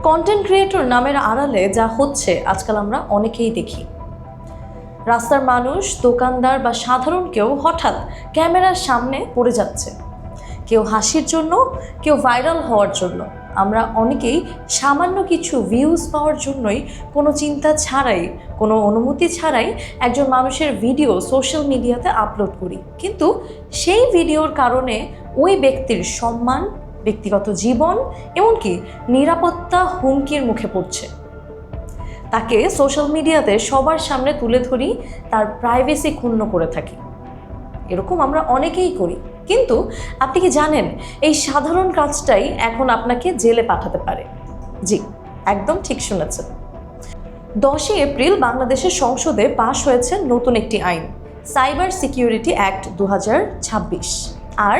Content creator নামের আড়ালে যা হচ্ছে আজকাল আমরা অনেকেই দেখি। রাস্তার মানুষ, দোকানদার বা সাধারণ কেউ হঠাৎ ক্যামেরার সামনে পড়ে যাচ্ছে, কেউ হাসির জন্য, কেউ ভাইরাল হওয়ার জন্য। আমরা অনেকেই সামান্য কিছু ভিউজ পাওয়ার জন্যই কোনো চিন্তা ছাড়াই, কোনো অনুমতি ছাড়াই একজন মানুষের ভিডিও সোশ্যাল মিডিয়াতে আপলোড করি, কিন্তু সেই ভিডিওর কারণে ওই ব্যক্তির সম্মান, ব্যক্তিগত জীবন, এমনকি নিরাপত্তা হুমকির মুখে পড়ছে। তাকে সোশ্যাল মিডিয়াতে সবার সামনে তুলে ধরি, তার প্রাইভেসি ক্ষুণ্ণ করে থাকি। এরকম আমরা অনেকেই করি, কিন্তু আপনি কি জানেন এই সাধারণ কাজটাই এখন আপনাকে জেলে পাঠাতে পারে? জি, একদম ঠিক শুনেছেন। 10 এপ্রিল বাংলাদেশের সংসদে পাশ হয়েছে নতুন একটি আইন, সাইবার সিকিউরিটি অ্যাক্ট 2026। আর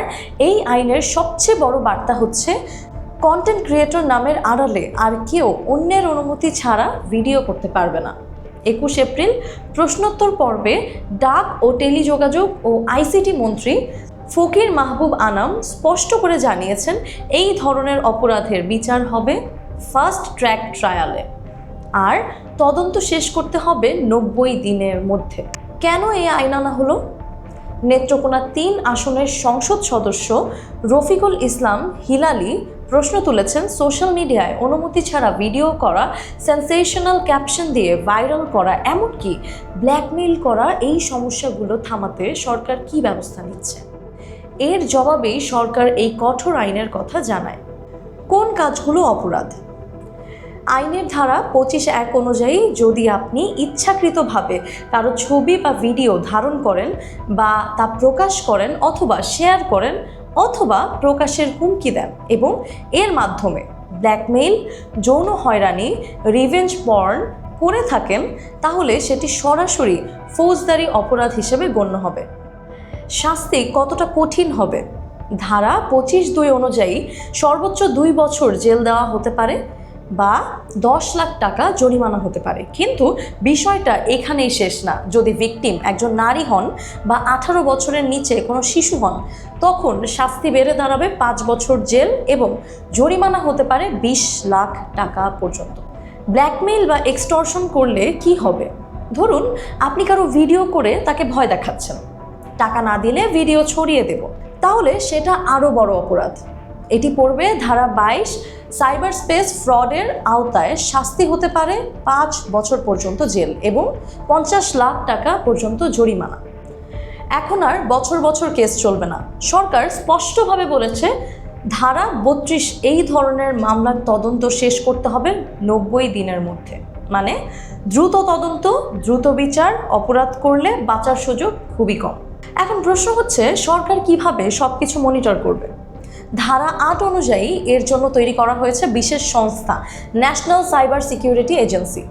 এই আইনের সবচেয়ে বড় বার্তা হচ্ছে কন্টেন্ট ক্রিয়েটর নামের আড়ালে আর কেউ অন্যের অনুমতি ছাড়া ভিডিও করতে পারবে না। 21 এপ্রিল প্রশ্নোত্তর পর্বে ডাক ও টেলিযোগাযোগ ও আইসিটি মন্ত্রী ফকির মাহবুব আনাম স্পষ্ট করে জানিয়েছেন, এই ধরনের অপরাধের বিচার হবে ফাস্ট ট্র্যাক ট্রায়ালে, আর তদন্ত শেষ করতে হবে 90 দিনের মধ্যে। কেন এই আইন আনা হলো? নেত্রকোনা 3 আসনের সংসদ সদস্য রফিকুল ইসলাম হিলালি প্রশ্ন তুলেছেন, সোশ্যাল মিডিয়ায় অনুমতি ছাড়া ভিডিও করা, সেন্সেশনাল ক্যাপশন দিয়ে ভাইরাল করা, এমনকি ব্ল্যাকমেইল করা, এই সমস্যাগুলো থামাতে সরকার কী ব্যবস্থা নিচ্ছে? এর জবাবেই সরকার এই কঠোর আইনের কথা জানায়। কোন কাজগুলো অপরাধ? আইনের ধারা 25(1) অনুযায়ী যদি আপনি ইচ্ছাকৃতভাবে কারো ছবি বা ভিডিও ধারণ করেন বা তা প্রকাশ করেন অথবা শেয়ার করেন অথবা প্রকাশের হুমকি দেন এবং এর মাধ্যমে ব্ল্যাকমেইল, যৌন হয়রানি, রিভেঞ্জ পর্ন করে থাকেন, তাহলে সেটি সরাসরি ফৌজদারি অপরাধ হিসেবে গণ্য হবে। শাস্তি কতটা কঠিন হবে? ধারা 25(2) অনুযায়ী সর্বোচ্চ 2 বছর জেল দেওয়া হতে পারে বা 10 লাখ টাকা জরিমানা হতে পারে। কিন্তু বিষয়টা এখানেই শেষ না। যদি ভিকটিম একজন নারী হন বা 18 বছরের নিচে কোনো শিশু হন, তখন শাস্তি বেড়ে দাঁড়াবে 5 বছর জেল এবং জরিমানা হতে পারে 20 লাখ টাকা পর্যন্ত। ব্ল্যাকমেইল বা এক্সটর্শন করলে কি হবে? ধরুন আপনি কারো ভিডিও করে তাকে ভয় দেখাচ্ছেন, টাকা না দিলে ভিডিও ছড়িয়ে দেব, তাহলে সেটা আরও বড় অপরাধ। এটি পড়বে ধারা 22 সাইবার স্পেস ফ্রডের আওতায়। শাস্তি হতে পারে 5 বছর পর্যন্ত জেল এবং 50 লাখ টাকা পর্যন্ত জরিমানা। এখন আর বছর বছর কেস চলবে না। সরকার স্পষ্টভাবে বলেছে, ধারা 32 এই ধরনের মামলার তদন্ত শেষ করতে হবে 90 দিনের মধ্যে। মানে দ্রুত তদন্ত, দ্রুত বিচার, অপরাধ করলে বাঁচার সুযোগ খুবই কম। এখন প্রশ্ন হচ্ছে, সরকার কিভাবে সবকিছু মনিটর করবে? ধারা 8 অনুযায়ী এর জন্য তৈরি করা হয়েছে বিশেষ সংস্থা, ন্যাশনাল সাইবার সিকিউরিটি এজেন্সি।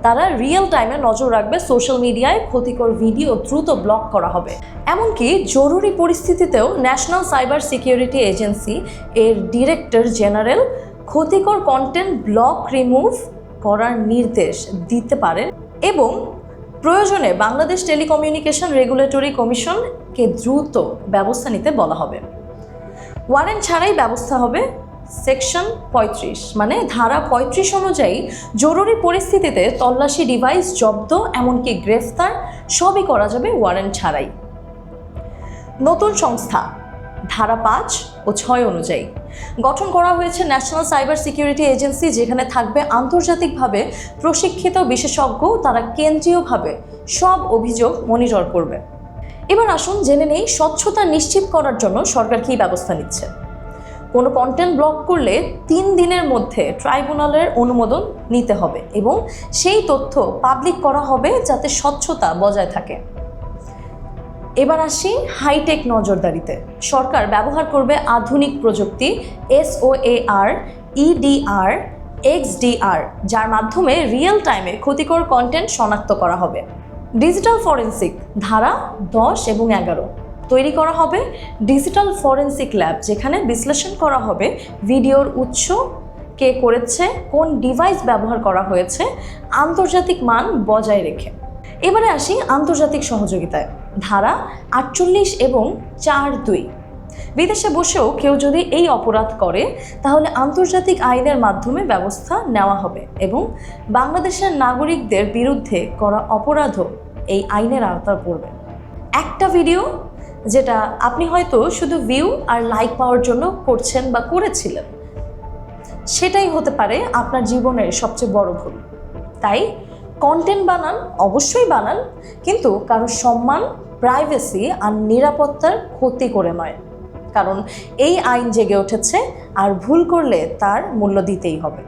তারা রিয়েল টাইমে নজর রাখবে, সোশ্যাল মিডিয়ায় ক্ষতিকর ভিডিও দ্রুত ব্লক করা হবে। এমনকি জরুরি পরিস্থিতিতেও ন্যাশনাল সাইবার সিকিউরিটি এজেন্সি এর ডিরেক্টর জেনারেল ক্ষতিকর কন্টেন্ট ব্লক রিমুভ করার নির্দেশ দিতে পারেন এবং প্রয়োজনে বাংলাদেশ টেলিকমিউনিকেশন রেগুলেটরি কমিশনকে দ্রুত ব্যবস্থা নিতে বলা হবে। ওয়ারেন্ট ছাড়াই ব্যবস্থা হবে সেকশন 35, মানে ধারা 35 অনুযায়ী জরুরি পরিস্থিতিতে তল্লাশি, ডিভাইস জব্দ, এমনকি গ্রেফতার সবই করা যাবে ওয়ারেন্ট ছাড়াই। নতুন সংস্থা ধারা 5 ও 6 অনুযায়ী গঠন করা হয়েছে ন্যাশনাল সাইবার সিকিউরিটি এজেন্সি, যেখানে থাকবে আন্তর্জাতিকভাবে প্রশিক্ষিত বিশেষজ্ঞ। তারা কেন্দ্রীয়ভাবে সব অভিযোগ মনিটর করবে। এবার আসুন জেনে নেই স্বচ্ছতা নিশ্চিত করার জন্য সরকার কী ব্যবস্থা নিচ্ছে। কোনো কন্টেন্ট ব্লক করলে 3 দিনের মধ্যে ট্রাইব্যুনালের অনুমোদন নিতে হবে এবং সেই তথ্য পাবলিক করা হবে যাতে স্বচ্ছতা বজায় থাকে। এবার আসি হাইটেক নজরদারিতে। সরকার ব্যবহার করবে আধুনিক প্রযুক্তি SOAR, EDR, XDR, যার মাধ্যমে রিয়েল টাইমে ক্ষতিকর কন্টেন্ট শনাক্ত করা হবে। ডিজিটাল ফরেনসিক ধারা 10 এবং 11 তৈরি করা হবে ডিজিটাল ফরেনসিক ল্যাব, যেখানে বিশ্লেষণ করা হবে ভিডিওর উৎস, কে করেছে, কোন ডিভাইস ব্যবহার করা হয়েছে, আন্তর্জাতিক মান বজায় রেখে। এবারে আসি আন্তর্জাতিক সহযোগিতায়। ধারা 48 এবং 4(2) বিদেশে বসেও কেউ যদি এই অপরাধ করে তাহলে আন্তর্জাতিক আইনের মাধ্যমে ব্যবস্থা নেওয়া হবে এবং বাংলাদেশের নাগরিকদের বিরুদ্ধে করা অপরাধও এই আইনের আওতায় পড়বে। একটা ভিডিও যেটা আপনি হয়তো শুধু ভিউ আর লাইক পাওয়ার জন্য করছেন বা করেছিলেন, সেটাই হতে পারে আপনার জীবনের সবচেয়ে বড় ভুল। তাই কন্টেন্ট বানান, অবশ্যই বানান, কিন্তু কারো সম্মান, প্রাইভেসি আর নিরাপত্তার ক্ষতি করে নয়। কারণ এই আইন জেগে উঠেছে আর ভুল করলে তার মূল্য দিতেই হবে।